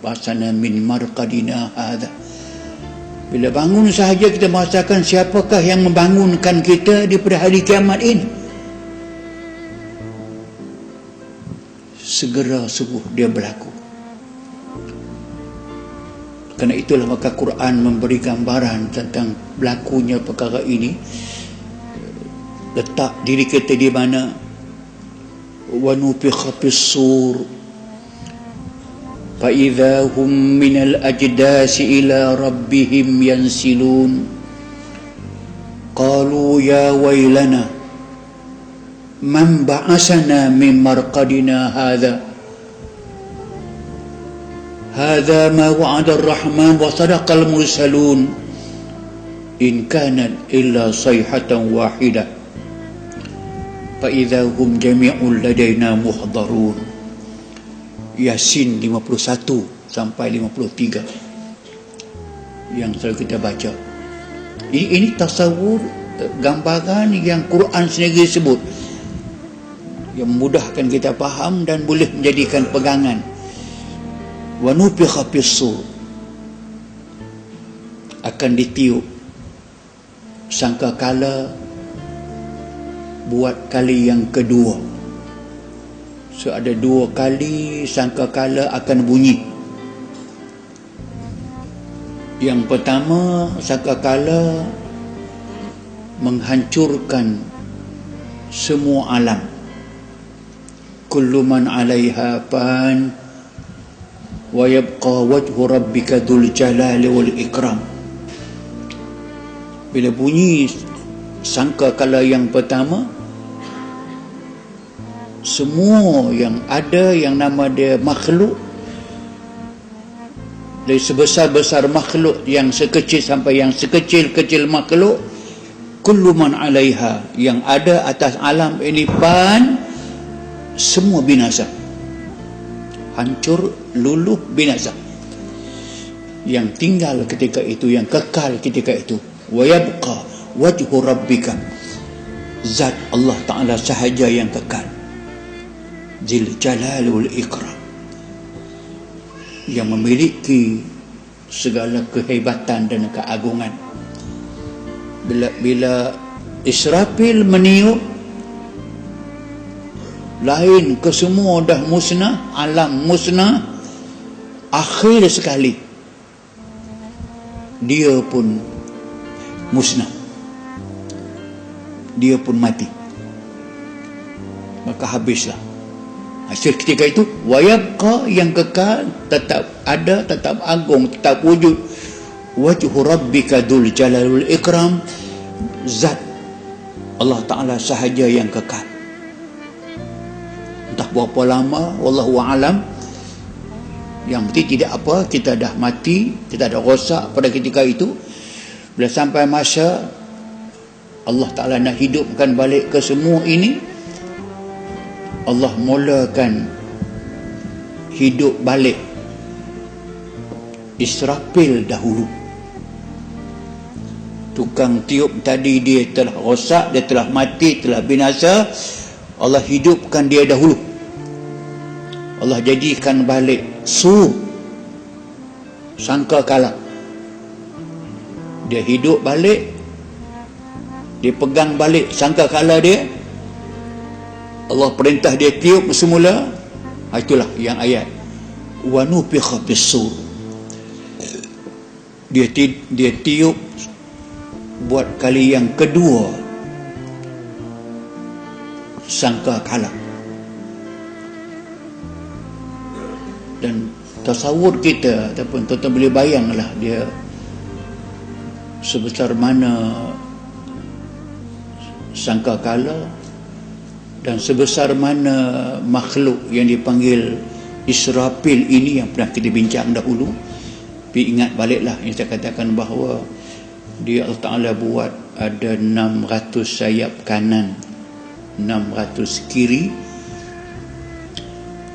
ba'asana min marqadina hadha. Bila bangun sahaja kita merasakan siapakah yang membangunkan kita daripada hari kiamat ini. Segera subuh dia berlaku. Kerana itulah maka Quran memberi gambaran tentang berlakunya perkara ini. Letak diri kita di mana? Wa nufikha fis-sur fa idza hum minal ajdasi ila rabbihim yansilun. Qalu ya waylana man ba'asana min marqadina hadha ma wa'ada ar-rahman wa sadaqa al-mursalun in kanat illa sayhatan wahidah fa idza hum jami'un ladaina muhdarun. Yasin 51 sampai 53 yang selalu kita baca. Ini tasawur, gambaran yang Quran sendiri sebut, yang memudahkan kita faham dan boleh menjadikan pegangan. Wa nufikha fis-sur, akan ditiup sangkakala buat kali yang kedua. So ada 2 kali sangkakala akan bunyi. Yang pertama, sangkakala menghancurkan semua alam. Kullu man 'alaiha fan wa yabqa wajhu rabbika dzul jalali wal ikram. Bila bunyi sangkakala yang pertama, semua yang ada yang nama dia makhluk, dari sebesar-besar makhluk yang sekecil sampai yang sekecil-kecil makhluk, kullu man 'alaiha, yang ada atas alam ini, fan, semua binasa, hancur, luluh, binasa. Yang tinggal ketika itu, yang kekal ketika itu, wa yabqa wajhu rabbika, zat Allah Ta'ala sahaja yang kekal, dzil jalal wal ikram, yang memiliki segala kehebatan dan keagungan. Bila Israfil meniup, lain ke semua dah musnah, alam musnah, akhir sekali dia pun musnah, dia pun mati, maka habislah. Hasil ketika itu, wayabqa, yang kekal, tetap ada, tetap agung, tetap wujud, wajhu rabbika dzul jalali wal ikram, zat Allah Ta'ala sahaja yang kekal. Entah berapa lama, wallahu a'lam. Yang penting tidak apa, kita dah mati, kita dah rosak pada ketika itu. Bila sampai masa Allah Ta'ala nak hidupkan balik ke semua ini, Allah mulakan hidup balik Israfil dahulu. Tukang tiup tadi dia telah rosak, dia telah mati, telah binasa. Allah hidupkan dia dahulu. Allah jadikan balik sangkakala. Dia hidup balik, dia pegang balik sangkakala dia. Allah perintah dia tiup semula. Itulah yang ayat wa nufikha fis-sur. Dia tiup buat kali yang kedua sangkakala. Dan tasawur kita ataupun tuan-tuan boleh bayanglah dia sebesar mana sangkakala dan sebesar mana makhluk yang dipanggil Israfil ini yang pernah kita bincang dahulu. Tapi ingat baliklah yang saya katakan bahawa dia Allah Ta'ala buat ada 600 sayap kanan, 600 kiri.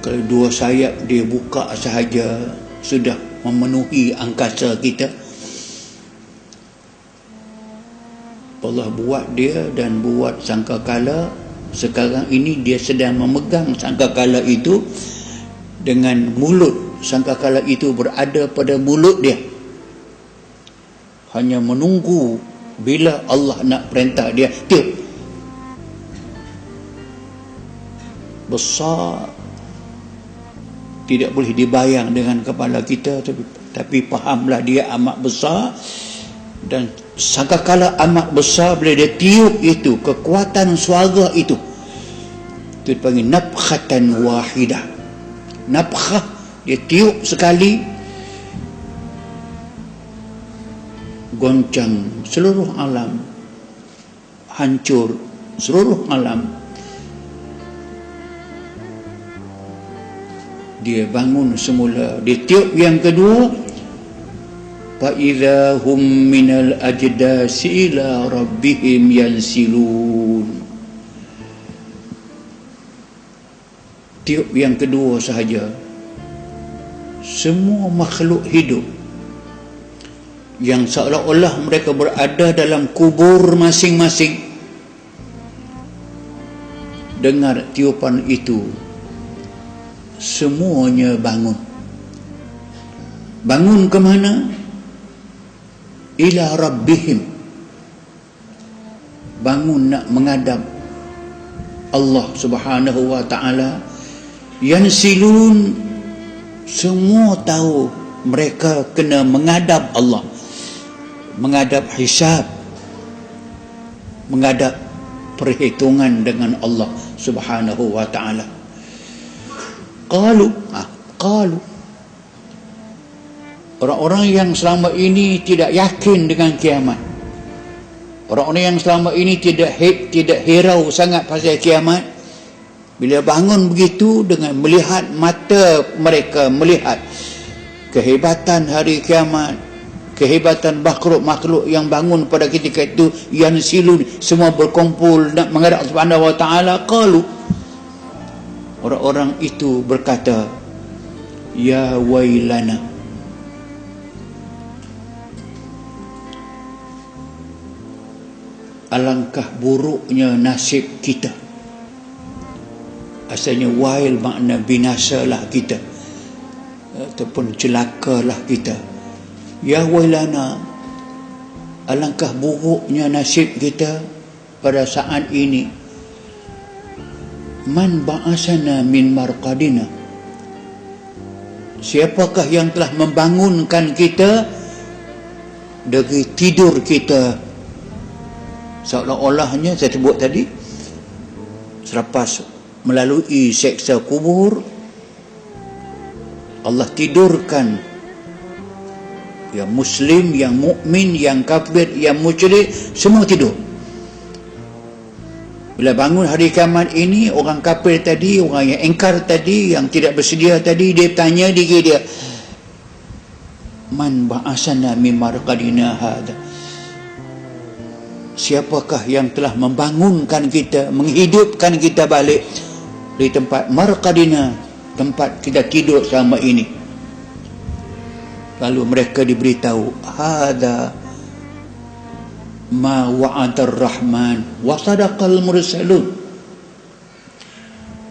Kalau 2 sayap dia buka sahaja sudah memenuhi angkasa kita. Allah buat dia dan buat sangkakala. Sekarang ini dia sedang memegang sangkakala itu dengan mulut sangkakala itu berada pada mulut dia, hanya menunggu bila Allah nak perintah dia tiup. Besar, tidak boleh dibayang dengan kepala kita, tapi fahamlah dia amat besar. Dan sangkakala amat besar, bila dia tiup itu, kekuatan suara itu dipanggil nafkhatan wahidah. Nafkhah, dia tiup sekali, goncang seluruh alam, hancur seluruh alam. Dia bangun semula. Dia tiup yang kedua, fa idza hum minal ajdasi ila rabbihim yansilun. Tiup yang kedua sahaja, semua makhluk hidup yang seolah-olah mereka berada dalam kubur masing-masing dengar tiupan itu, semuanya bangun. Bangun ke mana? Ila rabbihim. Bangun nak menghadap Allah Subhanahu wa ta'ala. Yansilun, semua tahu mereka kena menghadap Allah, menghadap hisab, menghadap perhitungan dengan Allah Subhanahu wa ta'ala. Qalu, orang-orang yang selama ini tidak yakin dengan kiamat, orang-orang yang selama ini tidak hirau sangat pasal kiamat, bila bangun begitu, dengan melihat mata mereka, melihat kehebatan hari kiamat, kehebatan makhluk-makhluk yang bangun pada ketika itu, yang silun, semua berkumpul nak menghadap Subhanahu wa ta'ala. Qalu, orang-orang itu berkata, ya wailana, alangkah buruknya nasib kita. Asalnya wail makna binasalah kita, ataupun celakalah kita. Ya wailana, alangkah buruknya nasib kita pada saat ini. Man ba'asana min marqadina, siapakah yang telah membangunkan kita dari tidur kita? Seolah-olahnya saya sebut tadi, selepas melalui seksa kubur, Allah tidurkan yang muslim, yang mukmin, yang kafir, yang musyrik, semua tidur. Bila bangun hari kiamat ini, orang kafir tadi, orang yang engkar tadi, yang tidak bersedia tadi, dia tanya diri dia, man ba'asana min marqadina hadha, siapakah yang telah membangunkan kita, menghidupkan kita balik di tempat marqadina, tempat kita tidur selama ini. Lalu mereka diberitahu, hadza ma wa'adar rahman wa sadaqal mursalun,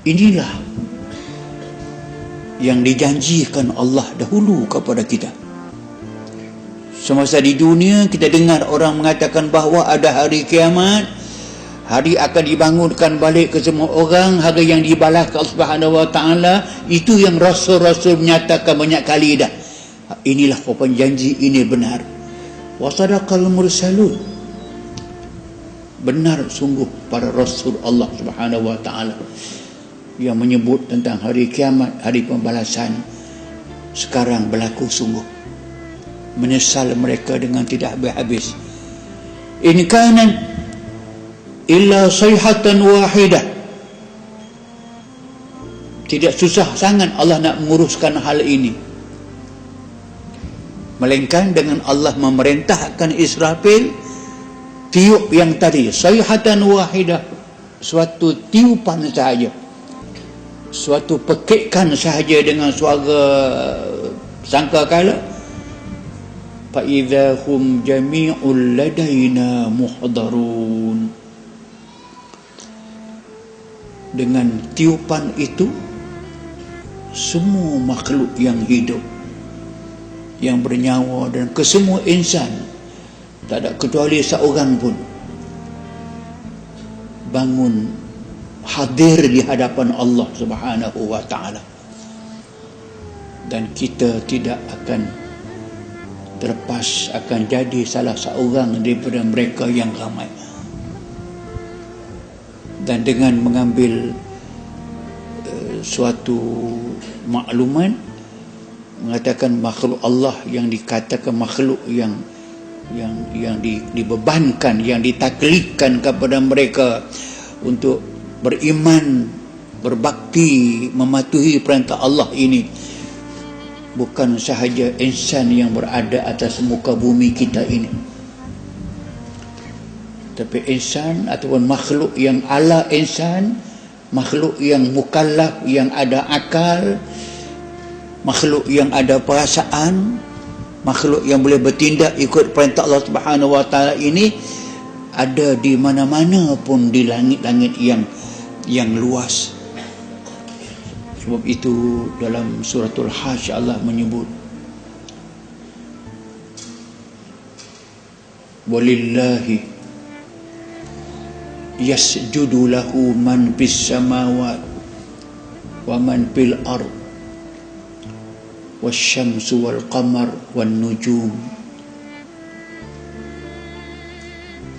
inilah yang dijanjikan Allah dahulu kepada kita. Semasa di dunia kita dengar orang mengatakan bahawa ada hari kiamat, hari akan dibangunkan balik ke semua orang, hari yang dibalas ke Allah Subhanahu wa ta'ala. Itu yang Rasul-Rasul menyatakan banyak kali dah. Inilah rupanya janji ini benar. Wa sadaqal mursalun, benar sungguh para Rasul Allah Subhanahu wa ta'ala yang menyebut tentang hari kiamat, hari pembalasan, sekarang berlaku sungguh. Menyesal mereka dengan tidak habis-habis. In kana illa sayhatan wahidah, tidak susah sangat Allah nak menguruskan hal ini, melainkan dengan Allah memerintahkan Israfil tiup yang tadi, sayhatan wahidah, suatu tiupan sahaja, suatu pekikan sahaja dengan suara sangkakala. Fa idza hum jami'ul ladaina muhdarun, dengan tiupan itu semua makhluk yang hidup, yang bernyawa, dan kesemua insan, tak ada kecuali seorang pun bangun hadir di hadapan Allah Subhanahu wa ta'ala, dan kita tidak akan terlepas, akan jadi salah seorang daripada mereka yang ramai. Dan dengan mengambil suatu makluman mengatakan makhluk Allah yang dikatakan makhluk yang dibebankan, yang ditaklifkan kepada mereka untuk beriman, berbakti, mematuhi perintah Allah ini, bukan sahaja insan yang berada atas muka bumi kita ini, tapi insan ataupun makhluk yang ala insan, makhluk yang mukallaf, yang ada akal, makhluk yang ada perasaan, makhluk yang boleh bertindak ikut perintah Allah Subhanahu wa ta'ala ini ada di mana-mana pun di langit-langit yang luas. Sebab itu dalam suratul Hajj Allah menyebut, walillahi yasjudu lahu man fis samawat wa man fil ard wasyamsu wal qamar wan nujum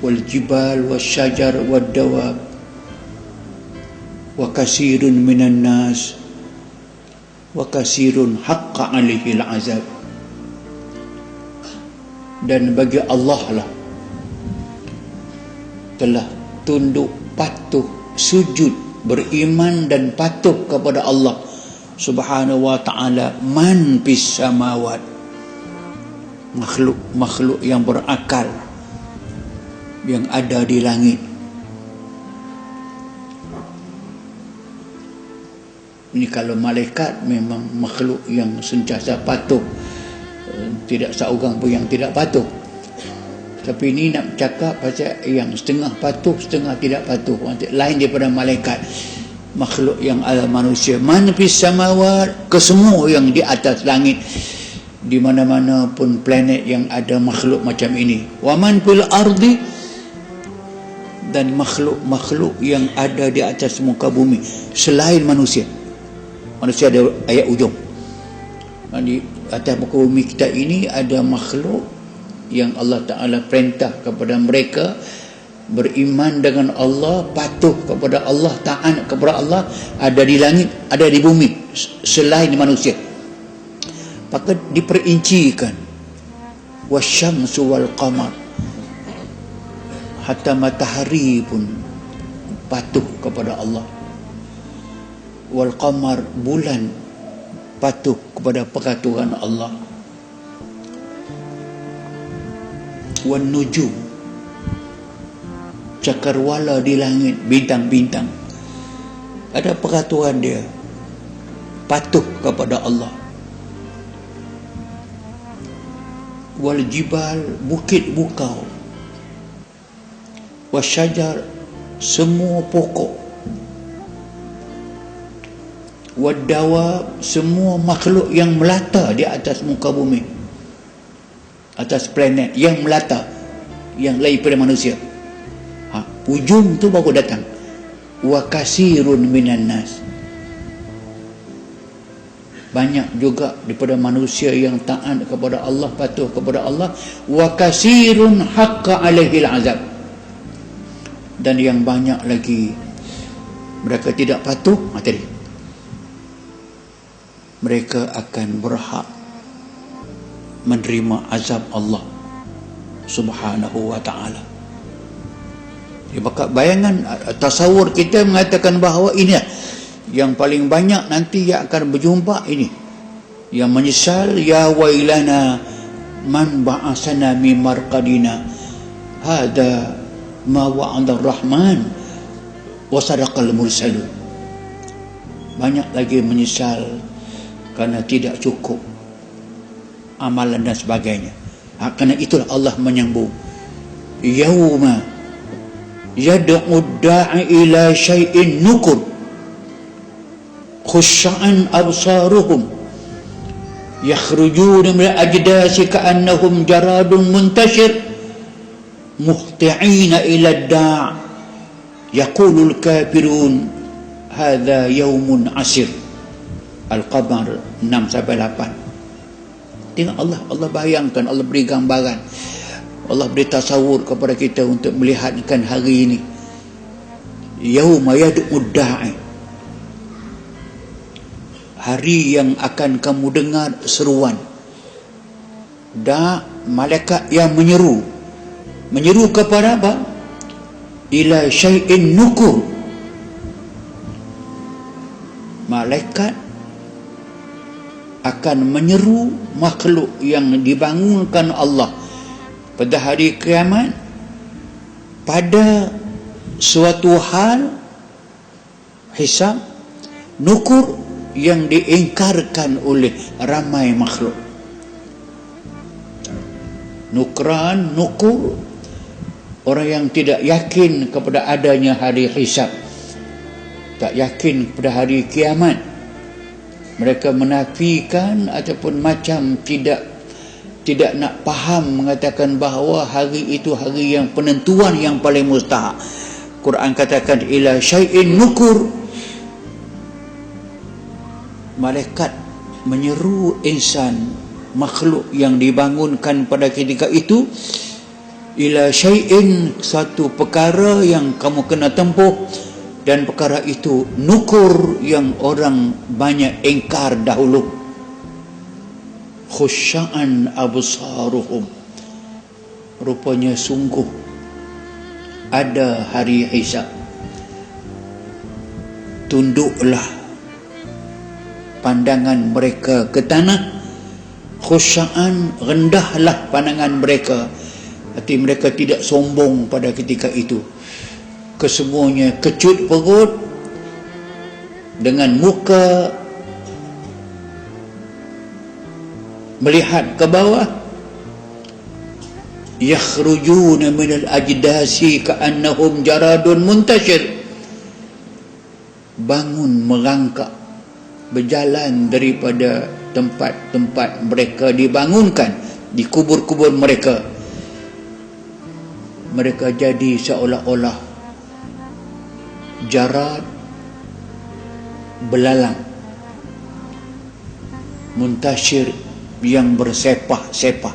wal jibal wasyajar wad dawab wa kasirun minan nas wa kasirun haqqa alaihi al azab. Dan bagi Allah lah telah tunduk, patuh, sujud, beriman dan patuh kepada Allah Subhanahu wa ta'ala man fis samawat, makhluk yang berakal yang ada di langit. Ini kalau malaikat memang makhluk yang sentiasa patuh, tidak seorang pun yang tidak patuh. Tapi ini nak cakap pasal yang setengah patuh, setengah tidak patuh, lain daripada malaikat, makhluk yang ala manusia. Man fis samawat, kesemua yang di atas langit, di mana-mana pun planet yang ada makhluk macam ini. Wa man fil ardi, dan makhluk-makhluk yang ada di atas muka bumi selain manusia. Manusia ada ayat ujung. Di atas muka bumi kita ini ada makhluk yang Allah Ta'ala perintah kepada mereka beriman dengan Allah, patuh kepada Allah, taat kepada Allah, ada di langit, ada di bumi selain manusia. Maka diperincikan wasyamsu wal qamar, hatta matahari pun patuh kepada Allah, wal qamar, bulan patuh kepada peraturan Allah, wan nujum, cakrawala di langit, bintang-bintang, ada peraturan dia, patuh kepada Allah. Wal jibal, bukit bukau, wasyajar, semua pokok, wadawa, semua makhluk yang melata di atas muka bumi, atas planet yang melata, yang lain pada manusia. Ujung tu baru datang. Wa kasirun minan nas, banyak juga daripada manusia yang taat kepada Allah, patuh kepada Allah. Wa kasirun haqqa alaihi azab, dan yang banyak lagi mereka tidak patuh, tadi mereka akan berhak menerima azab Allah Subhanahu wa ta'ala. Bayangan, tasawur kita mengatakan bahawa ini yang paling banyak nanti yang akan berjumpa ini, yang menyesal, ya wailana man ba'asana min marqadina hada ma wa'ada ar-rahman wa sadaqal mursalun. Banyak lagi menyesal kerana tidak cukup amalan dan sebagainya. Kerana itulah Allah menyambung, yauma yad'u da'i ila syai'in nukur khusya'an absaruhum yakhrujuna min al-ajdasi ka'annahum jaradun muntashir muhti'ina ila ad-da' yaqulul kafirun hadha yaumun asir. Al-Qamar 6-8. Tengok Allah bayangkan, Allah beri gambaran, Allah beri tasawur kepada kita untuk melihatkan hari ini. Yauma yad'ud da'i, hari yang akan kamu dengar seruan. Malaikat yang menyeru kepada apa? Ila syai'in nukur. Malaikat akan menyeru makhluk yang dibangunkan Allah pada hari kiamat pada suatu hal hisab nukur yang diingkarkan oleh ramai makhluk. Nukran, nukur, orang yang tidak yakin kepada adanya hari hisab, tak yakin kepada hari kiamat, mereka menafikan ataupun macam tidak nak faham, mengatakan bahawa hari itu hari yang penentuan yang paling mustahak. Quran katakan ila syai'in nukur, malaikat menyeru insan, makhluk yang dibangunkan pada ketika itu, ila syai'in, satu perkara yang kamu kena tempuh, dan perkara itu nukur yang orang banyak ingkar dahulu. Khusya'an absaruhum, rupanya sungguh ada hari hisab. Tunduklah pandangan mereka ke tanah. Khusya'an, rendahlah pandangan mereka, hati mereka tidak sombong pada ketika itu. Kesemuanya kecut perut dengan muka melihat ke bawah. Yakhrujuna minal ajdasi ka'annahum jaradun muntashir, bangun merangkak, berjalan daripada tempat-tempat mereka dibangunkan, di kubur-kubur mereka. Mereka jadi seolah-olah jarad belalang, muntashir yang bersepah-sepah.